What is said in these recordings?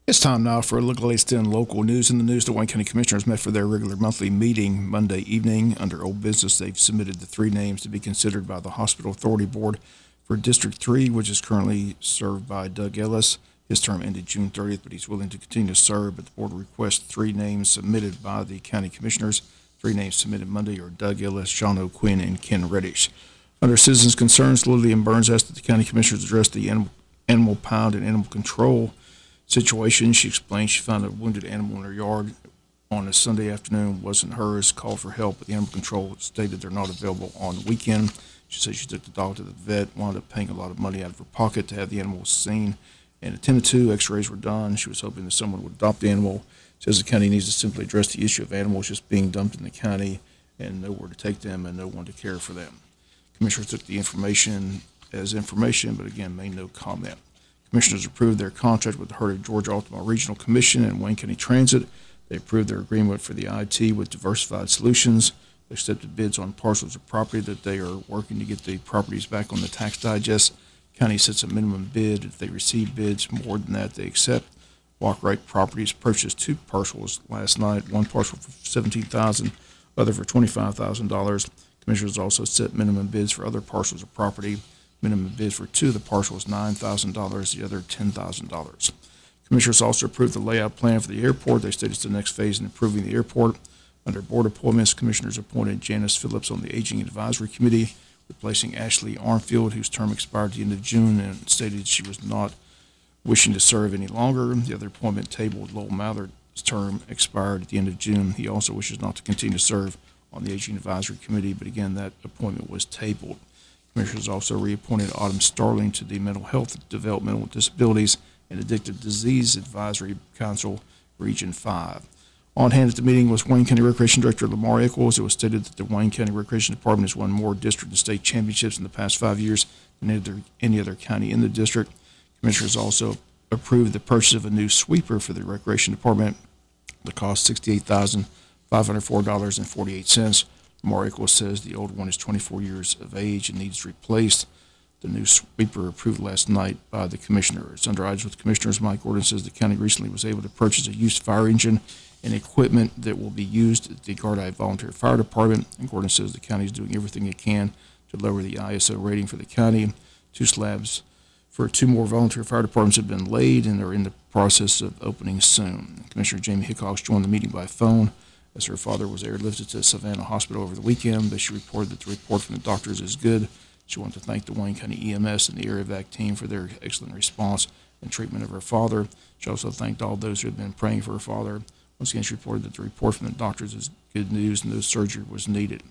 It's time now for a look at the latest in local news. In the news, the Wayne County Commissioners met for their regular monthly meeting Monday evening. Under old business, they've submitted the three names to be considered by the Hospital Authority Board for District 3, which is currently served by Doug Ellis. His term ended June 30th, but he's willing to continue to serve. But the board requests three names submitted by the county commissioners. Three names submitted Monday are Doug Ellis, Sean O'Quinn, and Ken Reddish. Under citizens' concerns, Lillian Burns asked that the county commissioners address the animal pound and animal control situation. She explained she found a wounded animal in her yard on a Sunday afternoon. It wasn't hers. Called for help, but the animal control stated they're not available on the weekend. She said she took the dog to the vet, wound up paying a lot of money out of her pocket to have the animal seen and attended to. X-rays were done. She was hoping that someone would adopt the animal. Says the county needs to simply address the issue of animals just being dumped in the county and nowhere to take them and no one to care for them. Commissioners took the information as information, but again made no comment. Commissioners approved their contract with the Heart of Georgia Altamont Regional Commission and Wayne County Transit. They approved their agreement for the IT with Diversified Solutions. They accepted bids on parcels of property that they are working to get the properties back on the tax digest. County sets a minimum bid. If they receive bids more than that, they accept. Walkwright Properties purchased two parcels last night, one parcel for $17,000, other for $25,000. Commissioners also set minimum bids for other parcels of property. Minimum bid for two of the parcels $9,000, the other $10,000. Commissioners also approved the layout plan for the airport. They stated it's the next phase in improving the airport. Under board appointments, commissioners appointed Janice Phillips on the Aging Advisory Committee, replacing Ashley Armfield, whose term expired at the end of June, and stated she was not wishing to serve any longer. The other appointment tabled Lowell Mather's term expired at the end of June. He also wishes not to continue to serve on the Aging Advisory Committee, but again, that appointment was tabled. Commissioners also reappointed Autumn Starling to the Mental Health, Developmental Disabilities, and Addictive Disease Advisory Council, Region 5. On hand at the meeting was Wayne County Recreation Director Lamar Eccles. It was stated that the Wayne County Recreation Department has won more district and state championships in the past 5 years than any other county in the district. Commissioners also approved the purchase of a new sweeper for the Recreation Department. The cost $68,504.48. Lamar Eccles says the old one is 24 years of age and needs replaced. The new sweeper approved last night by the commissioners. Under items with commissioners, Mike Gordon says the county recently was able to purchase a used fire engine and equipment that will be used at the Gardi Volunteer Fire Department. And Gordon says the county is doing everything it can to lower the ISO rating for the county. Two slabs for two more volunteer fire departments have been laid and are in the process of opening soon. Commissioner Jamie Hickox joined the meeting by phone as her father was airlifted to Savannah Hospital over the weekend, but she reported that the report from the doctors is good. She wanted to thank the Wayne County EMS and the Area Vac team for their excellent response and treatment of her father. She also thanked all those who had been praying for her father. Once again, she reported that the report from the doctors is good news and no surgery was needed.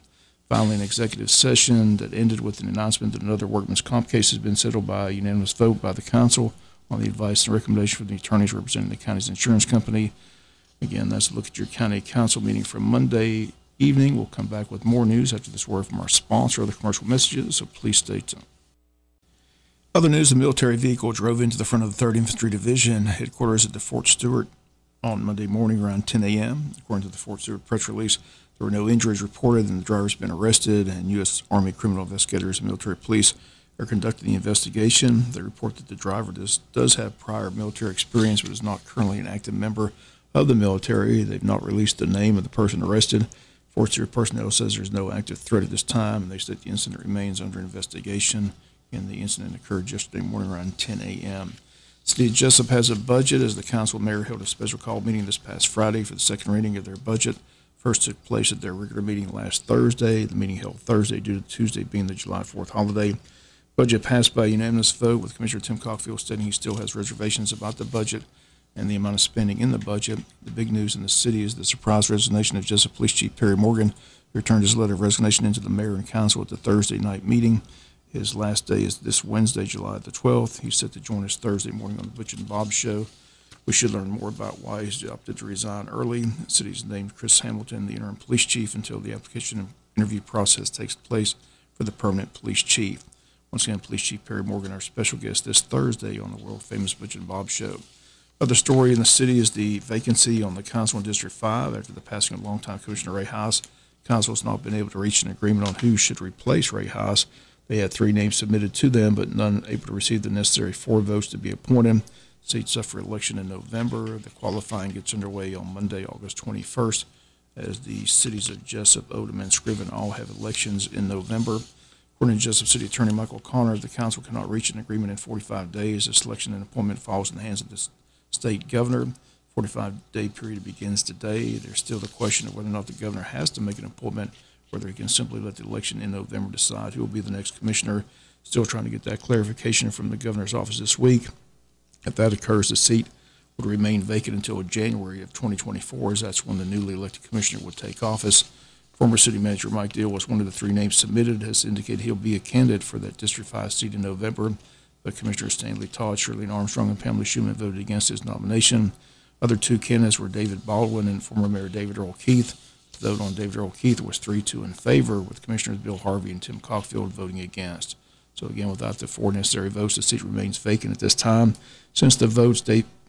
Finally, an executive session that ended with an announcement that another workman's comp case has been settled by a unanimous vote by the council on the advice and recommendation from the attorneys representing the county's insurance company. Again, that's a look at your county council meeting from Monday evening. We'll come back with more news after this word from our sponsor, other commercial messages, so please stay tuned. Other news, a military vehicle drove into the front of the 3rd Infantry Division headquarters at the Fort Stewart on Monday morning around 10 a.m. According to the Fort Stewart press release, there were no injuries reported and the driver's been arrested, and U.S. Army criminal investigators and military police are conducting the investigation. They report that the driver does have prior military experience but is not currently an active member of the military. They've not released the name of the person arrested. Fort Stewart personnel says there's no active threat at this time, and they state the incident remains under investigation. And the incident occurred yesterday morning around 10 a.m. City of Jesup has a budget as the council mayor held a special call meeting this past Friday for the second reading of their budget. First took place at their regular meeting last Thursday. The meeting held Thursday due to Tuesday being the July 4th holiday. Budget passed by unanimous vote, with Commissioner Tim Cockfield stating he still has reservations about the budget and the amount of spending in the budget. The big news in the city is the surprise resignation of Jesup Police Chief Perry Morgan, who returned his letter of resignation into the mayor and council at the Thursday night meeting. His last day is this Wednesday, July the 12th. He's set to join us Thursday morning on the Butch and Bob Show. We should learn more about why he's opted to resign early. The city's named Chris Hamilton, the interim police chief, until the application and interview process takes place for the permanent police chief. Once again, Police Chief Perry Morgan, our special guest this Thursday on the world-famous Butch and Bob Show. Other story in the city is the vacancy on the council in District 5 after the passing of longtime Commissioner Ray Haas. Council has not been able to reach an agreement on who should replace Ray Haas. They had 3 names submitted to them, but none able to receive the necessary 4 votes to be appointed. Seats up for election in November. The qualifying gets underway on Monday, August 21st, as the cities of Jesup, Odom, and Scriven all have elections in November. According to Jesup City Attorney Michael Connor, the council cannot reach an agreement in 45 days. The selection and appointment falls in the hands of the state governor. 45-day period begins today. There's still the question of whether or not the governor has to make an appointment, whether he can simply let the election in November decide who will be the next commissioner. Still trying to get that clarification from the governor's office this week. If that occurs, the seat would remain vacant until January of 2024, as that's when the newly elected commissioner would take office. Former city manager Mike Deal was one of the three names submitted, has indicated he'll be a candidate for that District 5 seat in November. But Commissioners Stanley Todd, Shirley Armstrong, and Pamela Schuman voted against his nomination. Other two candidates were David Baldwin and former Mayor David Earl Keith. The vote on David Earl Keith was 3-2 in favor, with Commissioners Bill Harvey and Tim Cockfield voting against. So again, without the four necessary votes, the seat remains vacant at this time. Since the votes,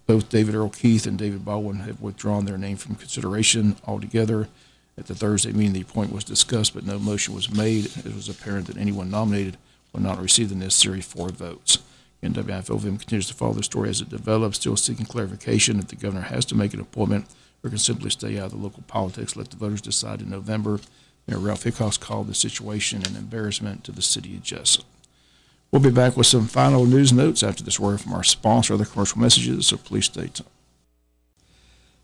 both David Earl Keith and David Baldwin have withdrawn their name from consideration altogether. At the Thursday meeting, the appointment was discussed, but no motion was made. It was apparent that anyone nominated will not receive the necessary 4 votes. And WIFO continues to follow the story as it develops, still seeking clarification if the governor has to make an appointment or can simply stay out of the local politics, let the voters decide in November. Mayor Ralph Hickox called the situation an embarrassment to the city of Jesup. We'll be back with some final news notes after this word from our sponsor, other commercial messages, so please stay tuned.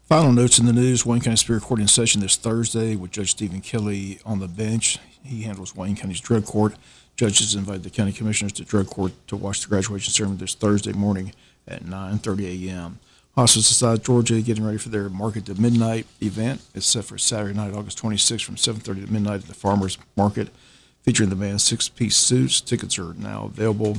Final notes in the news: Wayne County Superior Court in session this Thursday with Judge Stephen Kelly on the bench. He handles Wayne County's drug court. Judges invited the county commissioners to drug court to watch the graduation ceremony this Thursday morning at 9:30 a.m. Hospice Society Georgia getting ready for their Market to Midnight event. It's set for Saturday night, August 26th from 7:30 to midnight at the Farmers Market, featuring the band's 6-piece suits. Tickets are now available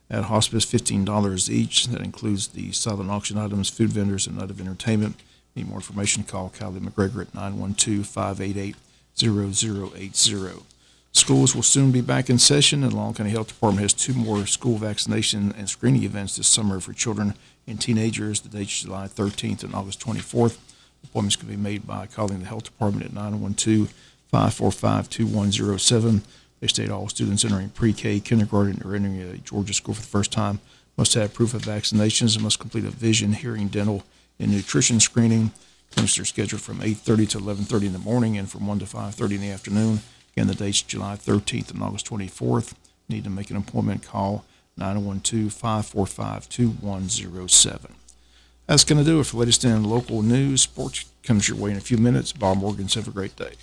at Hospice, $15 each. That includes the silent auction items, food vendors, and night of entertainment. Need more information, call Callie McGregor at 912-588-0080. Schools will soon be back in session, and the Long County Health Department has 2 more school vaccination and screening events this summer for children and teenagers. The dates July 13th and August 24th. Appointments can be made by calling the Health Department at 912-545-2107. They state all students entering pre-K, kindergarten, or entering a Georgia school for the first time must have proof of vaccinations and must complete a vision, hearing, dental, and nutrition screening. Clinics are scheduled from 8:30 to 11:30 in the morning and from 1 to 5:30 in the afternoon. Again, the dates July 13th and August 24th. Need to make an appointment, call 912-545-2107. That's going to do it for latest in local news. Sports comes your way in a few minutes. Bob Morgan, have a great day.